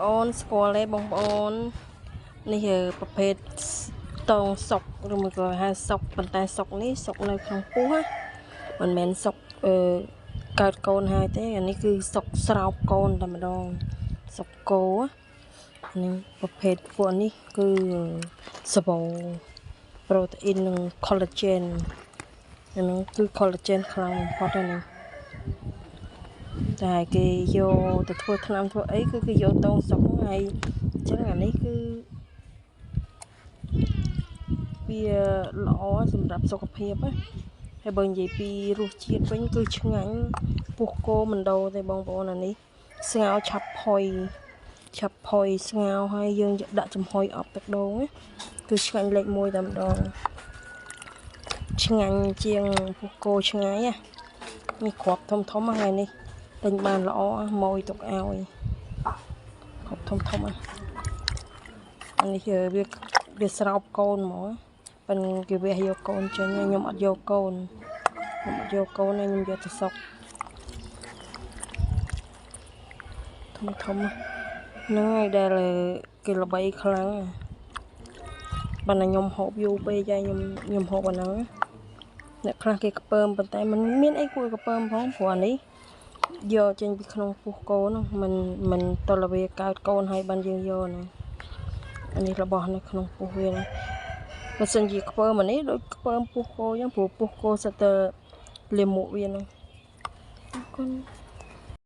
អូនស្គាល់ទេបងប្អូននេះប្រភេទតងសុកឬមួយក៏ហៅសុកប៉ុន្តែសុកនេះសុកនៅក្នុងពោះមិនមែនសុកកើតកូនហើយទេអានេះគឺសុកស្រោបកូនតែម្ដងសុកគោនេះប្រភេទពួកនេះគឺសបោប្រូតេអ៊ីននិង collagen ហ្នឹងគឺ collagen ខ្លាំងបំផុតហើយនេះតែគេយកទៅធ្វើថ្នាំធ្វើអីគឺគេយកតងសុកហើយអញ្ចឹងអានេះគឺវាល្អសម្រាប់សុខភាពណាហើយបើនិយាយពីរសជាតិវិញគឺឆ្ងាញ់ពោះគោមិនដូរទេបងប្អូនអានេះស្ងោរឆាប់ផុយស្ងោរហើយយើងដាក់ចំហុយអប់ទឹកដូងណាគឺឆ្ងាញ់លេខ1តែម្ដងឆ្ងាញ់ជាងពោះគោឆ្ងាយនេះគ្រាប់ធំថ្ងៃនេះពេញបានល្អម៉ួយទុកឲ្យគ្រាប់ធំអានេះវាស្រោបកូនហ្មងប៉ិនគេវះយកកូនចេញខ្ញុំអត់យកកូនហើយខ្ញុំយកទៅសុកធំហ្នឹងហើយដែលគេល្បីខ្លាំងបើខ្ញុំហូបយូរពេកហើយខ្ញុំហូបអាហ្នឹងអ្នកខ្លះគេក្ពើមប៉ុន្តែมันមានអីគួរក្ពើមផងព្រោះអានេះយកចេញពីក្នុងពោះគោនោះมันតលវាកើតកូនហើយបានយើងយកណាអានេះរបស់នៅក្នុងពោះវាណាបើសិនជាខ្ពើមអានេះដូចខ្ពើមពោះគោអញ្ចឹងព្រោះពោះគោសិតទៅលាមកវាហ្នឹងអរគុណ